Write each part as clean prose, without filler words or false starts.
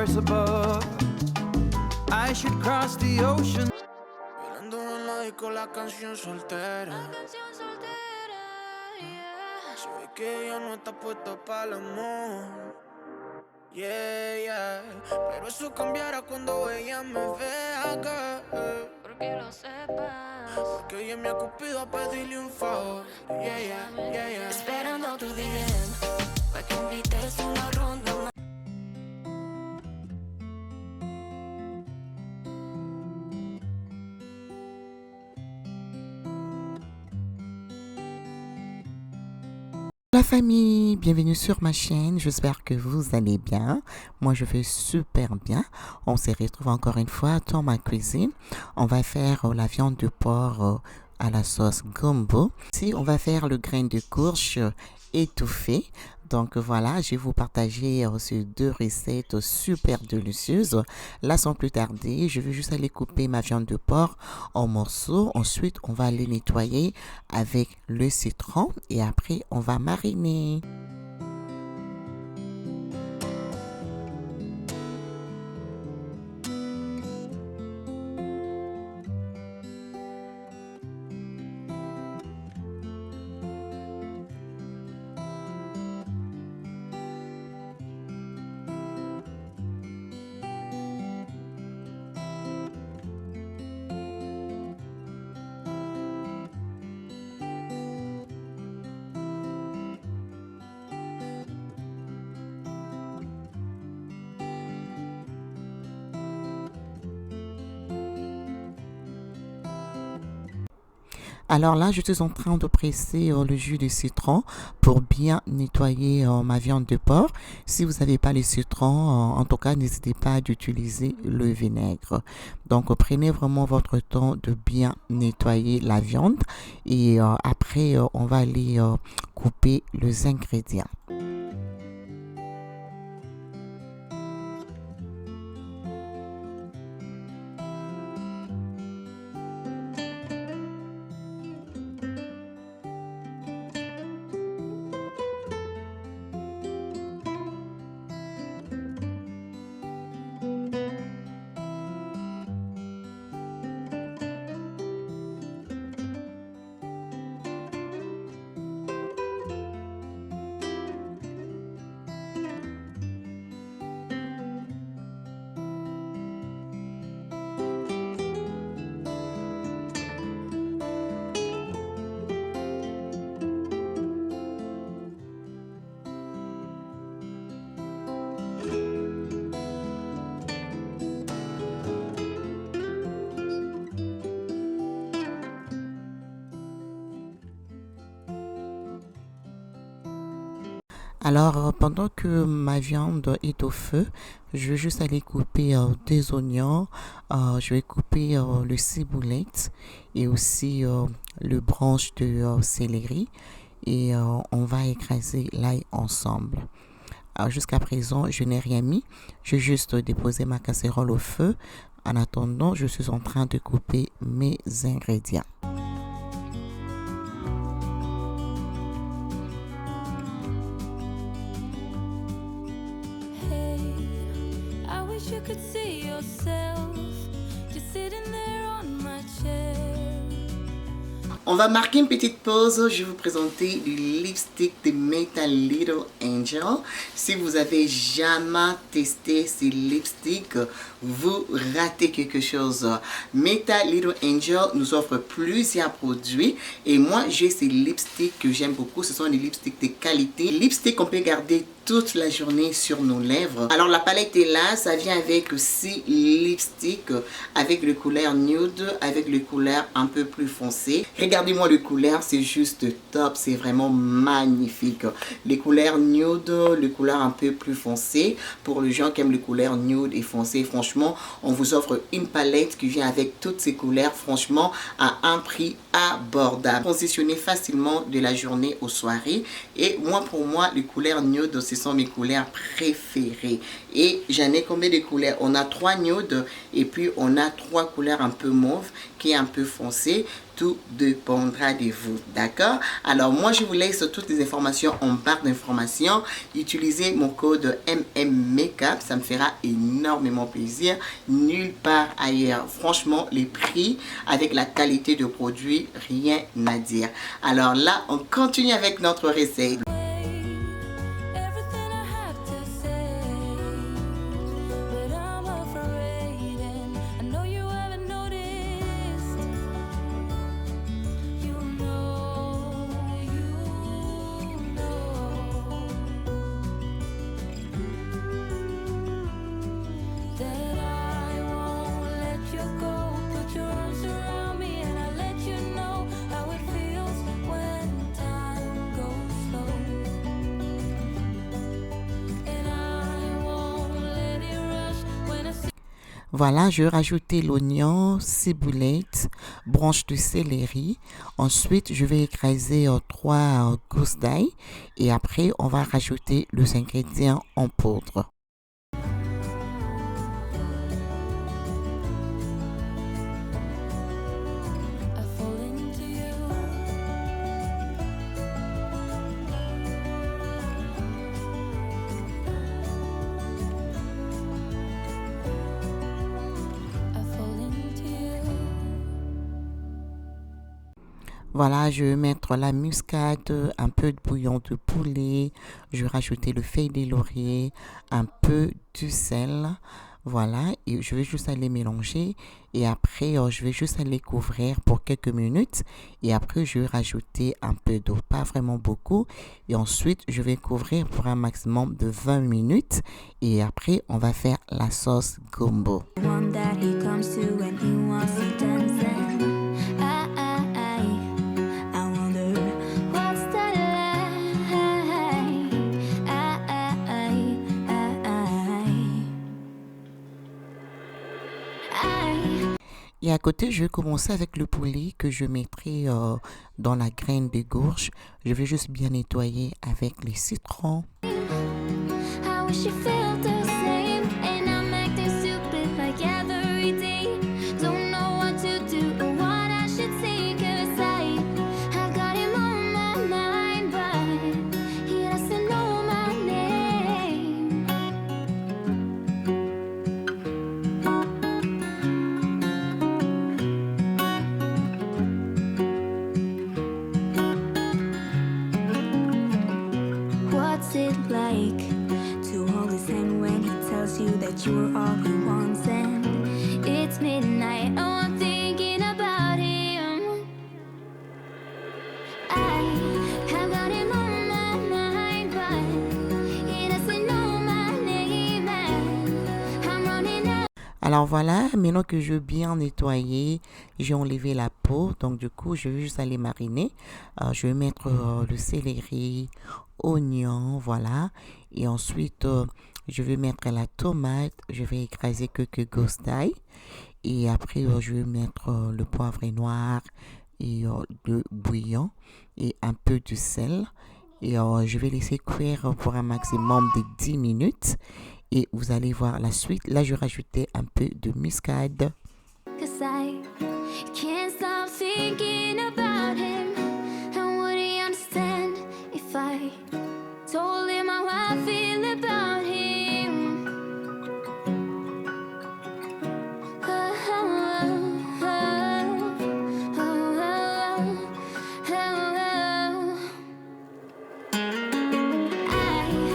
stars above. I should cross the ocean. Bailando en la disco la canción soltera. Se ve que ella no está puesta para el amor. Yeah, yeah. Pero eso cambiará cuando ella me vea acá. Porque lo sepas. Porque ella me ha cupido a pedirle un favor. Yeah, yeah, yeah, yeah. Esperando tu DM pa' que invites una ronda más. La famille, bienvenue sur ma chaîne, j'espère que vous allez bien. Moi je vais super bien. On se retrouve encore une fois dans ma cuisine. On va faire la viande de porc à la sauce gumbo. Ici on va faire le grain de courge étouffé. Donc voilà, je vais vous partager ces deux recettes super délicieuses. Là, sans plus tarder, je vais juste aller couper ma viande de porc en morceaux. Ensuite, on va les nettoyer avec le citron et après, on va mariner. Alors là, je suis en train de presser le jus de citron pour bien nettoyer ma viande de porc. Si vous n'avez pas le citron, en tout cas, n'hésitez pas d'utiliser le vinaigre. Donc, prenez vraiment votre temps de bien nettoyer la viande et après, on va aller couper les ingrédients. Alors, pendant que ma viande est au feu, je vais juste aller couper des oignons, je vais couper le ciboulette et aussi le branche de céleri et on va écraser l'ail ensemble. Jusqu'à présent, je n'ai rien mis, j'ai juste déposé ma casserole au feu. En attendant, je suis en train de couper mes ingrédients. You could see yourself just sitting there on my chair. On va marquer une petite pause. Je vais vous présenter le lipstick de Meta Little Angel. Si vous avez jamais testé ces lipsticks, vous ratez quelque chose. Meta Little Angel nous offre plusieurs produits et moi j'ai ces lipsticks que j'aime beaucoup. Ce sont des lipsticks de qualité. Lipstick qu'on peut garder toute la journée sur nos lèvres. Alors la palette est là, ça vient avec 6 lipsticks avec le couleur nude, avec le couleur un peu plus foncé. Regardez-moi le couleur, c'est juste top, c'est vraiment magnifique. Les couleurs nude, le couleur un peu plus foncé. Pour les gens qui aiment les couleurs nude et foncé, franchement, on vous offre une palette qui vient avec toutes ces couleurs, franchement, à un prix abordable. Positionner facilement de la journée aux soirées. Et moi, pour moi, les couleurs nude, ce sont mes couleurs préférées. Et j'en ai combien de couleurs? On a 3 nudes et puis on a 3 couleurs un peu mauve qui est un peu foncé. Tout dépendra de vous, d'accord? Alors moi je vous laisse toutes les informations en barre d'informations. Utilisez mon code MMMakeup, ça me fera énormément plaisir. Nulle part ailleurs. Franchement, les prix avec la qualité de produit, rien à dire. Alors là, on continue avec notre recette. Everything I have to say, but I'm afraid, and I know you haven't noticed. You know that I won't let you go. Put your arms around me, and I'll let you know how it feels when time goes slow. And I won't let it rush when I see. Voilà, je vais rajouter l'oignon, ciboulette, branche de céleri. Ensuite, je vais écraser 3 gousses d'ail. Et après, on va rajouter les ingrédients en poudre. I fall into you. I fall into you. Voilà, je vais mettre la muscade, un peu de bouillon de poulet. Je vais rajouter le feuille de laurier, un peu de sel. Voilà, et je vais juste aller mélanger. Et après, je vais juste aller couvrir pour quelques minutes. Et après, je vais rajouter un peu d'eau, pas vraiment beaucoup. Et ensuite, je vais couvrir pour un maximum de 20 minutes. Et après, on va faire la sauce gumbo. One that he comes to when he wants to dance and I wonder what's that like. Et à côté, je vais commencer avec le poulet que je mettrai dans la graine de gourge. Je vais juste bien nettoyer avec les citrons. I wish you felt the same, and I'm acting stupid like every day. Don't know what to do or what I should say, 'cause I got him on my mind, but he doesn't know my name. What's it like to hold his hand when he tells you that you're all he wants? And it's midnight, oh, I'm thinking about him. I have got him on my mind, but he doesn't know my name, and I'm running out. Alors voilà, maintenant que je vais bien nettoyer, j'ai enlevé la peau. Donc du coup, je vais juste aller mariner. Je vais mettre le céleri, oignon, voilà. Et ensuite, je vais mettre la tomate. Je vais écraser quelques gousses d'ail. Et après, je vais mettre le poivre noir et le bouillon et un peu de sel. Et je vais laisser cuire pour un maximum de 10 minutes. Et vous allez voir la suite. Là, je vais rajouter un peu de muscade. 'Cause I can't stop thinking about him. And would he understand if I told him how I feel about him? Oh, oh, oh, oh, oh.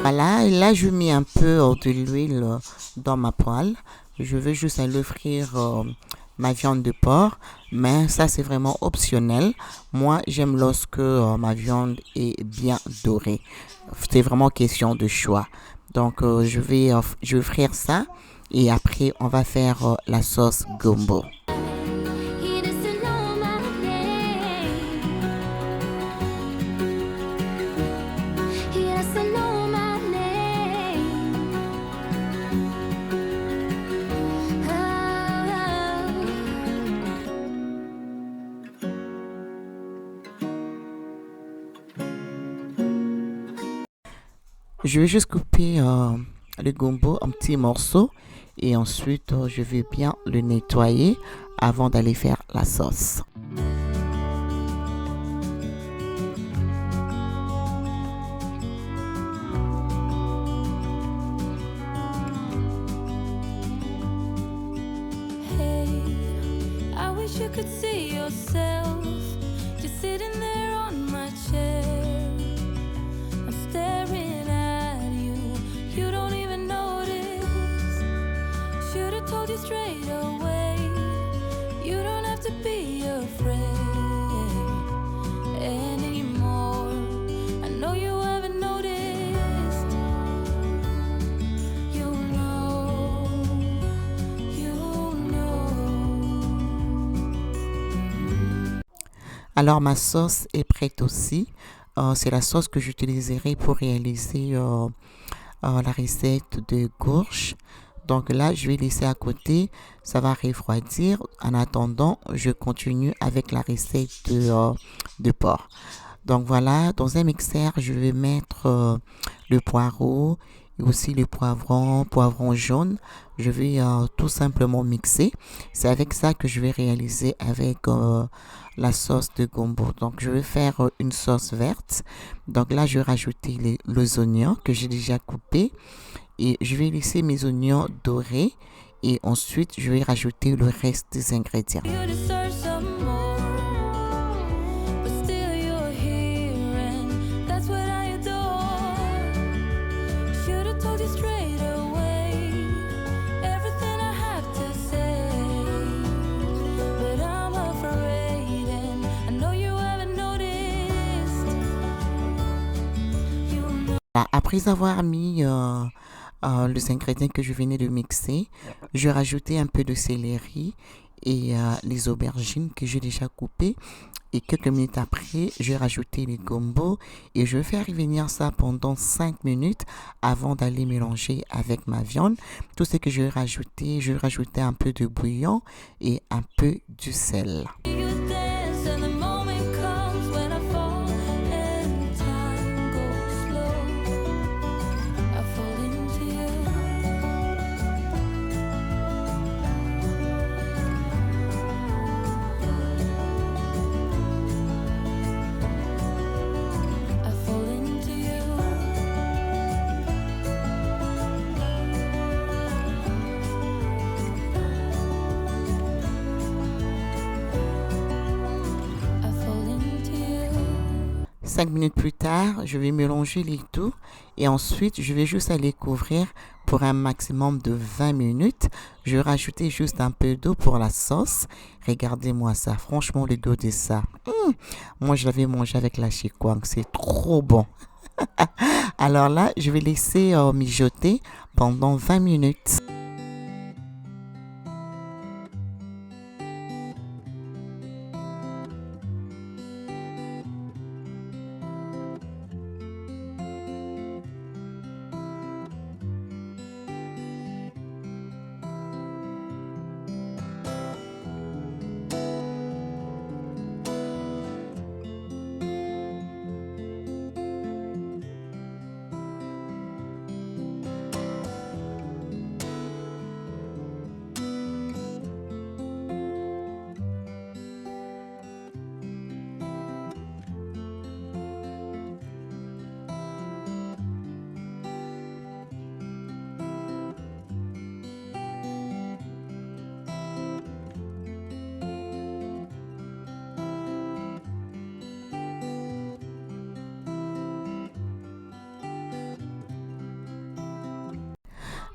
Voilà, et là, je mets un peu de l'huile dans ma poêle. Je veux juste aller frire ma viande de porc, mais ça, c'est vraiment optionnel. Moi, j'aime lorsque ma viande est bien dorée. C'est vraiment question de choix. Donc, je vais frire ça et après, on va faire la sauce gumbo. He doesn't know my name. He doesn't know my name. Je vais juste couper le gombo en petits morceaux et ensuite je vais bien le nettoyer avant d'aller faire la sauce. I wish you could see yourself just sitting there on my chair. I'm staring at you, you don't even notice. Should've told you straight away, you don't have to be afraid anymore. I know you haven't noticed. You know, you know. Alors ma sauce est prête aussi. C'est la sauce que j'utiliserai pour réaliser la recette de gourche. Donc là, je vais laisser à côté. Ça va refroidir. En attendant, je continue avec la recette de porc. Donc voilà, dans un mixeur, je vais mettre le poireau et aussi le poivron jaune. Je vais tout simplement mixer. C'est avec ça que je vais réaliser avec la sauce de gombo. Donc je vais faire une sauce verte. Donc là, je vais rajouter les oignons que j'ai déjà coupés et je vais laisser mes oignons dorés et ensuite je vais rajouter le reste des ingrédients. You deserve some more, but still you're here, and that's what I adore. Should've told you straight away everything I have to say, but I'm afraid, and I know you haven't noticed. You know. Après avoir mis les ingrédients que je venais de mixer, je rajoutais un peu de céleri et les aubergines que j'ai déjà coupées. Et quelques minutes après, je vais rajouter les gombos et je vais faire revenir ça pendant 5 minutes avant d'aller mélanger avec ma viande. Tout ce que je vais rajouter un peu de bouillon et un peu du sel. You dance and the moment comes when I fall and time goes slow. I fall into you. I fall into you. I fall into you. 5 minutes plus tard, je vais mélanger les tout et ensuite je vais juste aller couvrir pour un maximum de 20 minutes. Je vais rajouter juste un peu d'eau pour la sauce. Regardez-moi ça, franchement le goût de ça. Moi je l'avais mangé avec la chikwang, c'est trop bon. Alors là, je vais laisser mijoter pendant 20 minutes.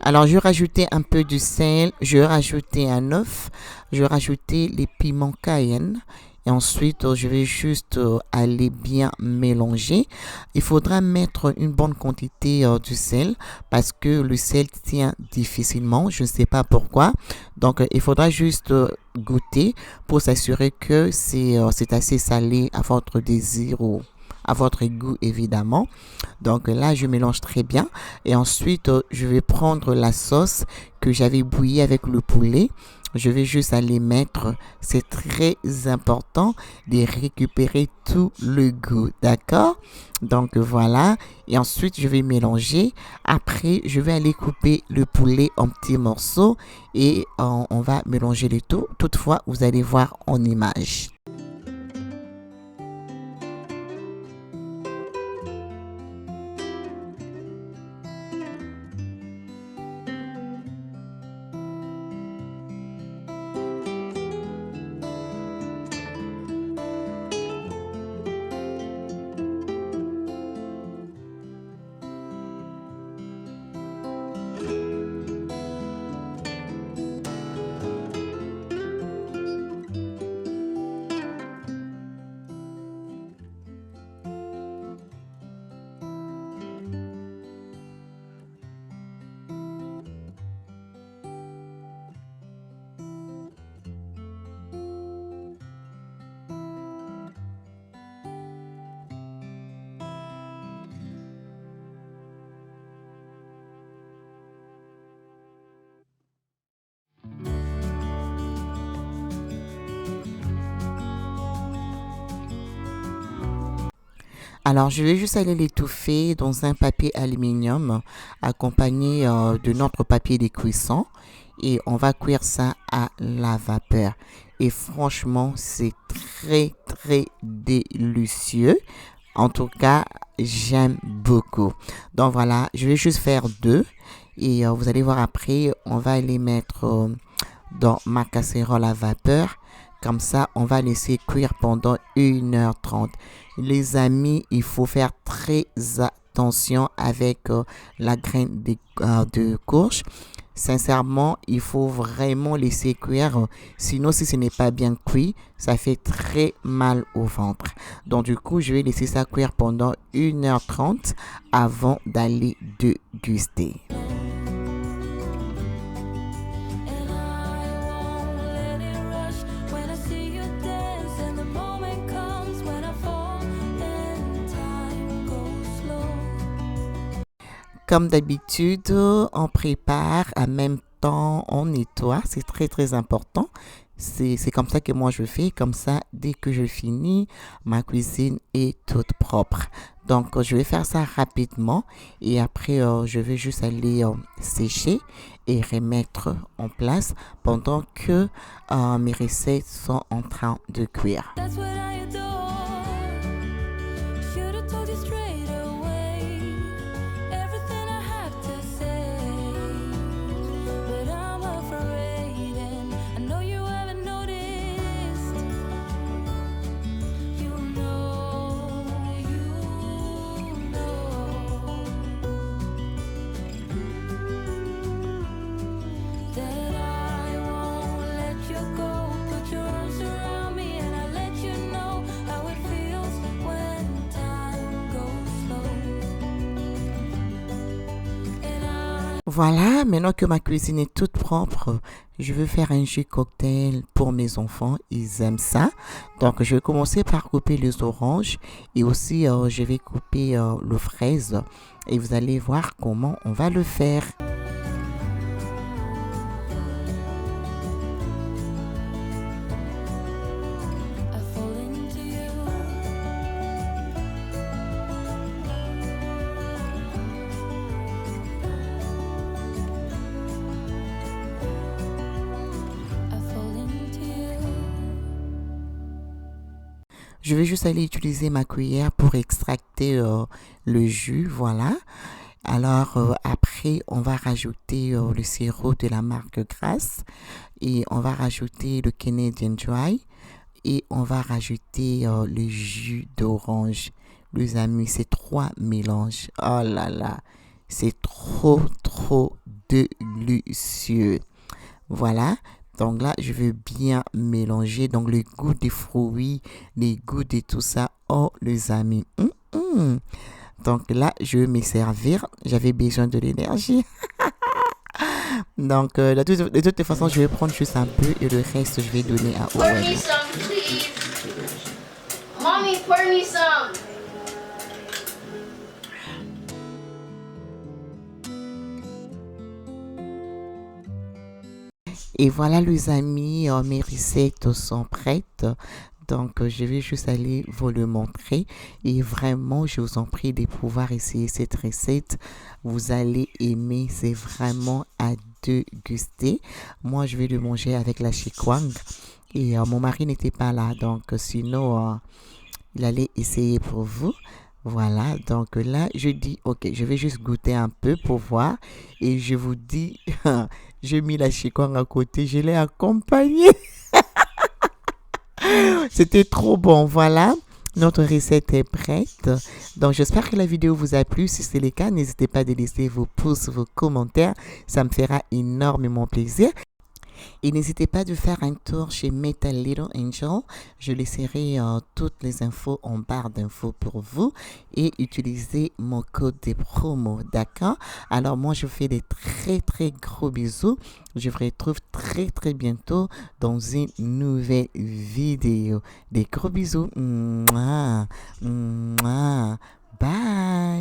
Alors, je vais rajouter un peu de sel, je vais rajouter un œuf, je vais rajouter les piments cayenne et ensuite, je vais juste aller bien mélanger. Il faudra mettre une bonne quantité de sel parce que le sel tient difficilement, je ne sais pas pourquoi. Donc, il faudra juste goûter pour s'assurer que c'est assez salé à votre désir ou à votre goût évidemment. Donc là, je mélange très bien. Et ensuite, je vais prendre la sauce que j'avais bouillie avec le poulet. Je vais juste aller mettre, c'est très important de récupérer tout le goût, d'accord? Donc voilà, et ensuite je vais mélanger. Après, je vais aller couper le poulet en petits morceaux et on va mélanger le tout. Toutefois, vous allez voir en image. Alors, je vais juste aller l'étouffer dans un papier aluminium accompagné de notre papier de cuisson et on va cuire ça à la vapeur. Et franchement, c'est très, très délicieux. En tout cas, j'aime beaucoup. Donc voilà, je vais juste faire 2 et vous allez voir après, on va les mettre dans ma casserole à vapeur. Comme ça, on va laisser cuire pendant 1h30. Les amis, il faut faire très attention avec la graine de courge. Sincèrement, il faut vraiment laisser cuire. Sinon, si ce n'est pas bien cuit, ça fait très mal au ventre. Donc, du coup, je vais laisser ça cuire pendant 1h30 avant d'aller déguster. Comme d'habitude, on prépare en même temps, on nettoie. C'est très, très important. C'est comme ça que moi je fais. Comme ça, dès que je finis, ma cuisine est toute propre. Donc, je vais faire ça rapidement. Et après, je vais juste aller sécher et remettre en place pendant que mes recettes sont en train de cuire. That's what I adore. Should've told you straight away everything I have to say, but I'm afraid, and I know you haven't noticed. You know that I won't let you go. Put your arms around me and I'll let you know how it feels when time goes slow. And I Voilà, maintenant que ma cuisine est toute propre, je vais faire un jus cocktail pour mes enfants. Ils aiment ça. Donc, je vais commencer par couper les oranges et aussi je vais couper le fraise. Et vous allez voir comment on va le faire. fall into you. I fall into you. Je vais juste aller utiliser ma cuillère pour extracter le jus, voilà. Alors après, on va rajouter le sirop de la marque Grasse et on va rajouter le Canadian Dry et on va rajouter le jus d'orange. Les amis, c'est 3 mélanges. Oh là là, c'est trop, trop délicieux. Voilà. Donc là, je veux bien mélanger. Donc le goût des fruits, les goûts de tout ça. Oh les amis. Donc là, je vais me servir. J'avais besoin de l'énergie. Donc de toute façon, je vais prendre juste un peu et le reste, je vais donner à Pour me Owen. some, please. Mommy, pour me some. Et voilà les amis, mes recettes sont prêtes. Donc, je vais juste aller vous le montrer. Et vraiment, je vous en prie de pouvoir essayer cette recette. Vous allez aimer, c'est vraiment à déguster. Moi, je vais le manger avec la chikwang. Et mon mari n'était pas là, donc sinon, il allait essayer pour vous. Voilà, donc là, je dis, ok, je vais juste goûter un peu pour voir. Et je vous dis, j'ai mis la chikwang à côté, je l'ai accompagné. C'était trop bon, voilà. Notre recette est prête. Donc, j'espère que la vidéo vous a plu. Si c'est le cas, n'hésitez pas à laisser vos pouces, vos commentaires. Ça me fera énormément plaisir. Et n'hésitez pas de faire un tour chez Metal Little Angel. Je laisserai toutes les infos en barre d'infos pour vous. Et utilisez mon code de promo, d'accord? Alors moi, je vous fais des très gros bisous. Je vous retrouve très bientôt dans une nouvelle vidéo. Des gros bisous. Mouah, mouah. Bye.